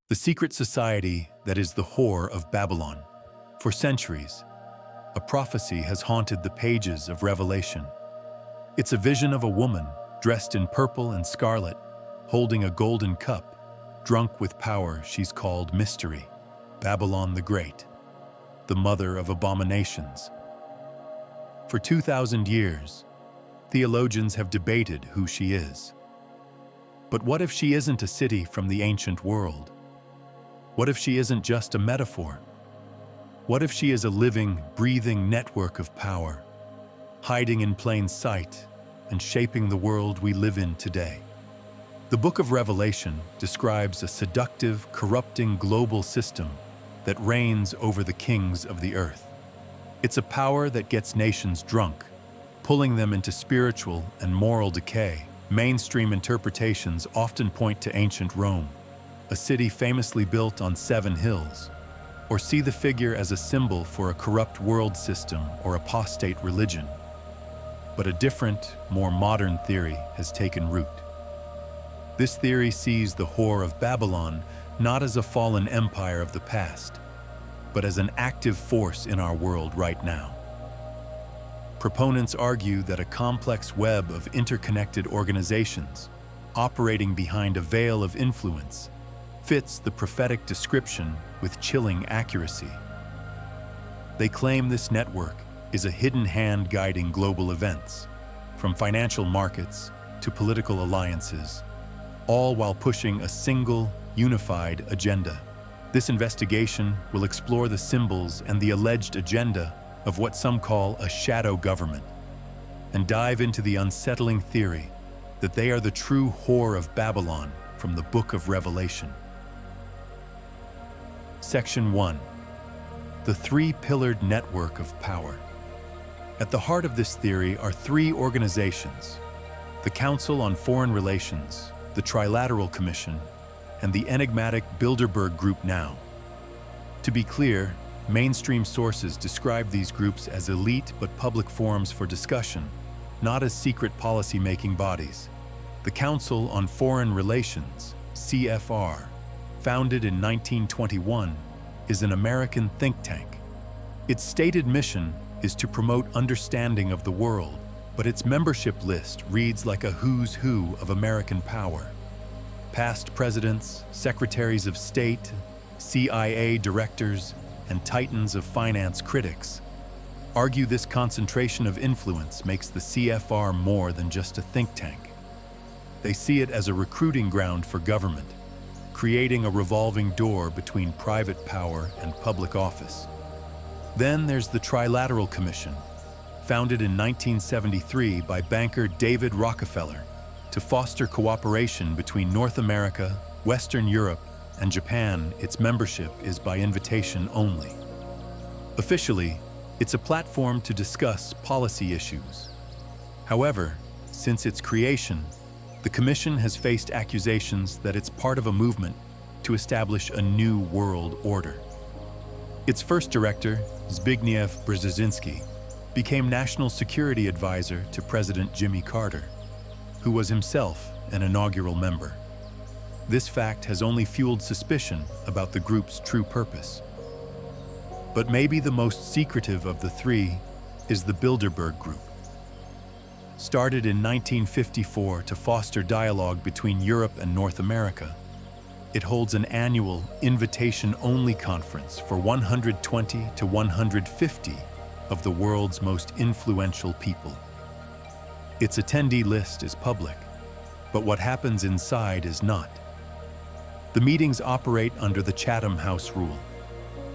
The secret society that is the whore of Babylon. For centuries, a prophecy has haunted the pages of Revelation. It's a vision of a woman dressed in purple and scarlet, holding a golden cup, drunk with power she's called Mystery, Babylon the Great, the mother of abominations. For 2,000 years, theologians have debated who she is. But what if she isn't a city from the ancient world? What if she isn't just a metaphor? What if she is a living, breathing network of power, hiding in plain sight and shaping the world we live in today? The book of Revelation describes a seductive, corrupting global system that reigns over the kings of the earth. It's a power that gets nations drunk, pulling them into spiritual and moral decay. Mainstream interpretations often point to ancient Rome, a city famously built on 7 hills, or see the figure as a symbol for a corrupt world system or apostate religion. But a different, more modern theory has taken root. This theory sees the whore of Babylon not as a fallen empire of the past, but as an active force in our world right now. Proponents argue that a complex web of interconnected organizations, operating behind a veil of influence, fits the prophetic description with chilling accuracy. They claim this network is a hidden hand guiding global events, from financial markets to political alliances, all while pushing a single, unified agenda. This investigation will explore the symbols and the alleged agenda of what some call a shadow government, and dive into the unsettling theory that they are the true whore of Babylon from the book of Revelation. Section 1. The three-pillared network of power. At the heart of this theory are 3 organizations: the Council on Foreign Relations, the Trilateral Commission, and the enigmatic Bilderberg Group now. To be clear, mainstream sources describe these groups as elite but public forums for discussion, not as secret policy-making bodies. The Council on Foreign Relations, CFR, founded in 1921, is an American think tank. Its stated mission is to promote understanding of the world, but its membership list reads like a who's who of American power. Past presidents, secretaries of state, CIA directors, and titans of finance critics argue this concentration of influence makes the CFR more than just a think tank. They see it as a recruiting ground for government, creating a revolving door between private power and public office. Then there's the Trilateral Commission, founded in 1973 by banker David Rockefeller to foster cooperation between North America, Western Europe, and Japan. Its membership is by invitation only. Officially, it's a platform to discuss policy issues. However, since its creation, the Commission has faced accusations that it's part of a movement to establish a new world order. Its first director, Zbigniew Brzezinski, became National Security Advisor to President Jimmy Carter, who was himself an inaugural member. This fact has only fueled suspicion about the group's true purpose. But maybe the most secretive of the 3 is the Bilderberg Group. Started in 1954 to foster dialogue between Europe and North America, it holds an annual invitation-only conference for 120 to 150 of the world's most influential people. Its attendee list is public, but what happens inside is not. The meetings operate under the Chatham House rule,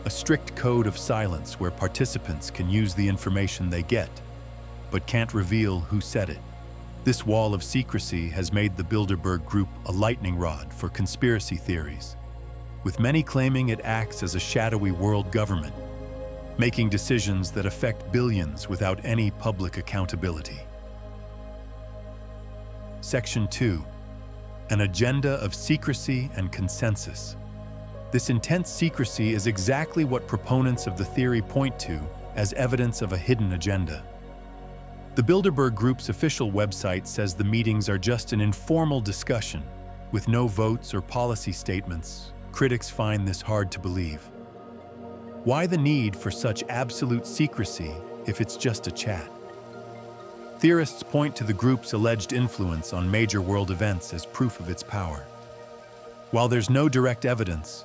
a strict code of silence where participants can use the information they get, but can't reveal who said it. This wall of secrecy has made the Bilderberg Group a lightning rod for conspiracy theories, with many claiming it acts as a shadowy world government, making decisions that affect billions without any public accountability. Section 2. An agenda of secrecy and consensus. This intense secrecy is exactly what proponents of the theory point to as evidence of a hidden agenda. The Bilderberg Group's official website says the meetings are just an informal discussion, with no votes or policy statements, critics find this hard to believe. Why the need for such absolute secrecy if it's just a chat? Theorists point to the group's alleged influence on major world events as proof of its power. While there's no direct evidence,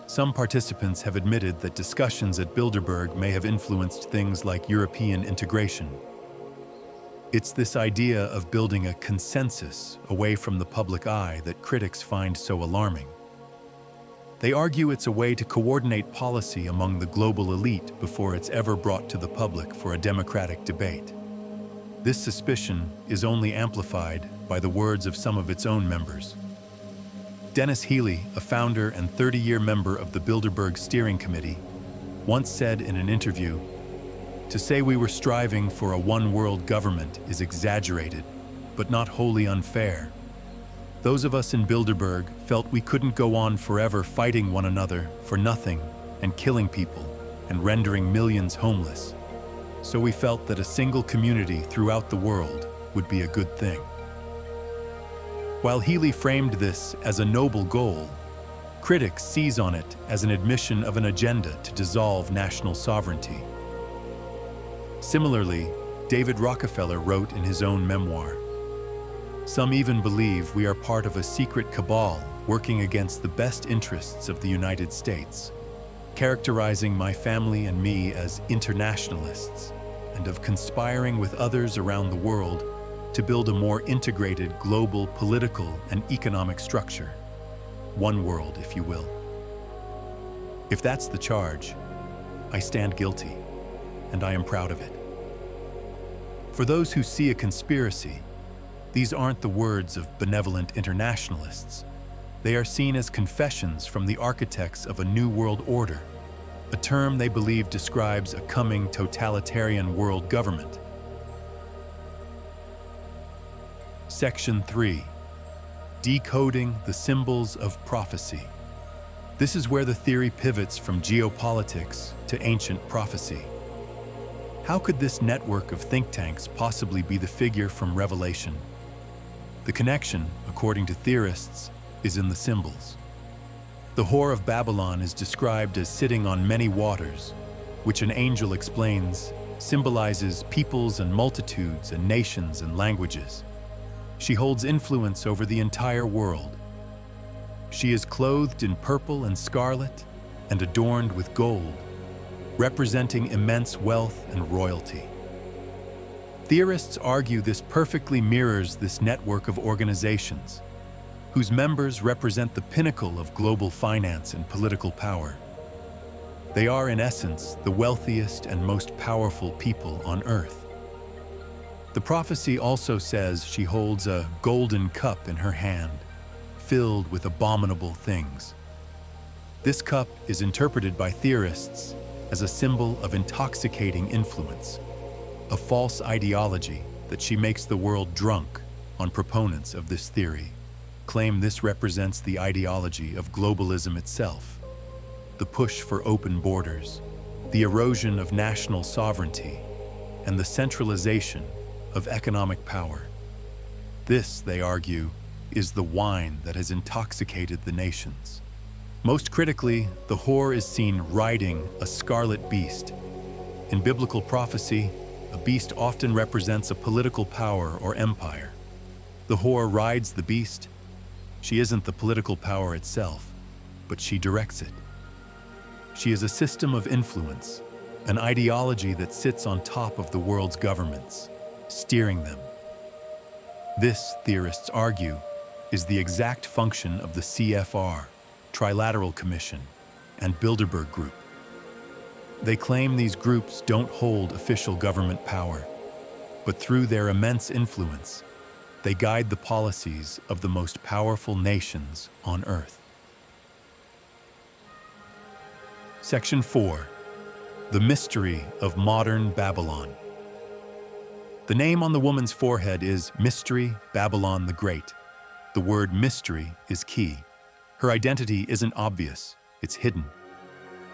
some participants have admitted that discussions at Bilderberg may have influenced things like European integration. It's this idea of building a consensus away from the public eye that critics find so alarming. They argue it's a way to coordinate policy among the global elite before it's ever brought to the public for a democratic debate. This suspicion is only amplified by the words of some of its own members. Dennis Healy, a founder and 30-year member of the Bilderberg Steering Committee, once said in an interview, "To say we were striving for a one-world government is exaggerated, but not wholly unfair. Those of us in Bilderberg felt we couldn't go on forever fighting one another for nothing and killing people and rendering millions homeless. So we felt that a single community throughout the world would be a good thing." While Healy framed this as a noble goal, critics seize on it as an admission of an agenda to dissolve national sovereignty. Similarly, David Rockefeller wrote in his own memoir, "Some even believe we are part of a secret cabal working against the best interests of the United States, characterizing my family and me as internationalists, and of conspiring with others around the world to build a more integrated global political and economic structure. One world, if you will. If that's the charge, I stand guilty, and I am proud of it." For those who see a conspiracy, these aren't the words of benevolent internationalists. They are seen as confessions from the architects of a new world order, a term they believe describes a coming totalitarian world government. Section 3. Decoding the Symbols of Prophecy. This is where the theory pivots from geopolitics to ancient prophecy. How could this network of think tanks possibly be the figure from Revelation? The connection, according to theorists, is in the symbols. The whore of Babylon is described as sitting on many waters, which an angel explains symbolizes peoples and multitudes and nations and languages. She holds influence over the entire world. She is clothed in purple and scarlet and adorned with gold, representing immense wealth and royalty. Theorists argue this perfectly mirrors this network of organizations, whose members represent the pinnacle of global finance and political power. They are, in essence, the wealthiest and most powerful people on Earth. The prophecy also says she holds a golden cup in her hand, filled with abominable things. This cup is interpreted by theorists as a symbol of intoxicating influence, a false ideology that she makes the world drunk on. Proponents of this theory claim this represents the ideology of globalism itself, the push for open borders, the erosion of national sovereignty, and the centralization of economic power. This, they argue, is the wine that has intoxicated the nations. Most critically, the whore is seen riding a scarlet beast. In biblical prophecy, a beast often represents a political power or empire. The whore rides the beast. She isn't the political power itself, but she directs it. She is a system of influence, an ideology that sits on top of the world's governments, steering them. This, theorists argue, is the exact function of the CFR, Trilateral Commission, and Bilderberg Group. They claim these groups don't hold official government power, but through their immense influence, they guide the policies of the most powerful nations on Earth. Section 4. The Mystery of Modern Babylon. The name on the woman's forehead is Mystery Babylon the Great. The word mystery is key. Her identity isn't obvious, it's hidden.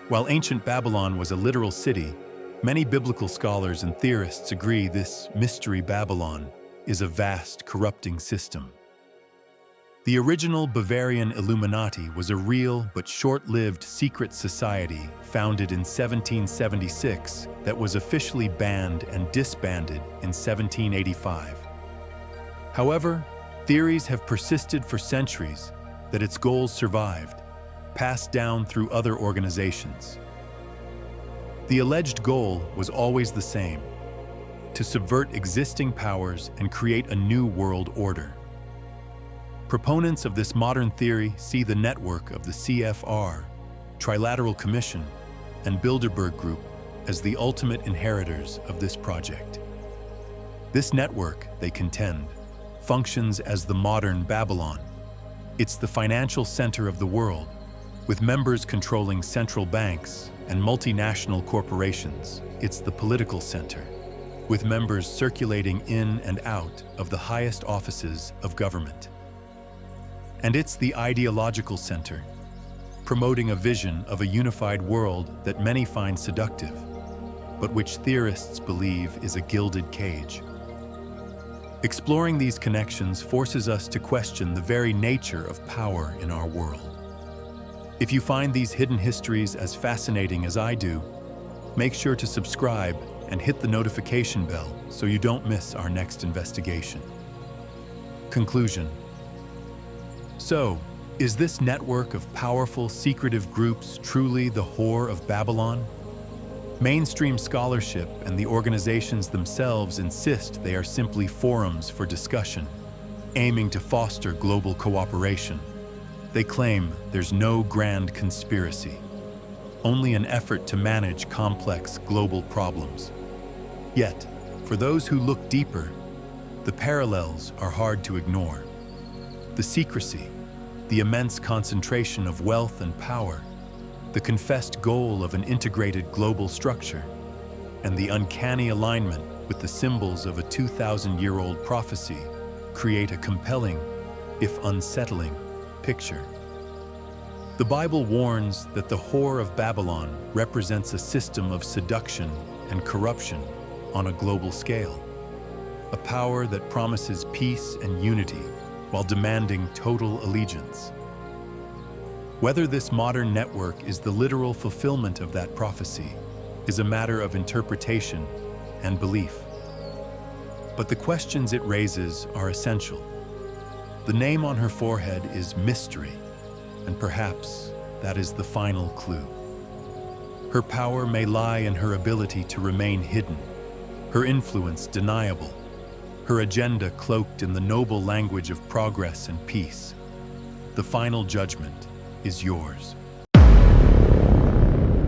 While ancient Babylon was a literal city, many biblical scholars and theorists agree this Mystery Babylon is a vast, corrupting system. The original Bavarian Illuminati was a real but short-lived secret society founded in 1776 that was officially banned and disbanded in 1785. However, theories have persisted for centuries that its goals survived, passed down through other organizations. The alleged goal was always the same: to subvert existing powers and create a new world order. Proponents of this modern theory see the network of the CFR, Trilateral Commission, and Bilderberg Group as the ultimate inheritors of this project. This network, they contend, functions as the modern Babylon. It's the financial center of the world, with members controlling central banks and multinational corporations. It's the political center, with members circulating in and out of the highest offices of government. And it's the ideological center, promoting a vision of a unified world that many find seductive, but which theorists believe is a gilded cage. Exploring these connections forces us to question the very nature of power in our world. If you find these hidden histories as fascinating as I do, make sure to subscribe and hit the notification bell so you don't miss our next investigation. Conclusion. So, is this network of powerful, secretive groups truly the Whore of Babylon? Mainstream scholarship and the organizations themselves insist they are simply forums for discussion, aiming to foster global cooperation. They claim there's no grand conspiracy, only an effort to manage complex global problems. Yet, for those who look deeper, the parallels are hard to ignore. The secrecy, the immense concentration of wealth and power, the confessed goal of an integrated global structure, and the uncanny alignment with the symbols of a 2,000-year-old prophecy create a compelling, if unsettling, picture. The Bible warns that the Whore of Babylon represents a system of seduction and corruption on a global scale, a power that promises peace and unity while demanding total allegiance. Whether this modern network is the literal fulfillment of that prophecy is a matter of interpretation and belief. But the questions it raises are essential. The name on her forehead is mystery, and perhaps that is the final clue. Her power may lie in her ability to remain hidden, her influence deniable, her agenda cloaked in the noble language of progress and peace. The final judgment is yours.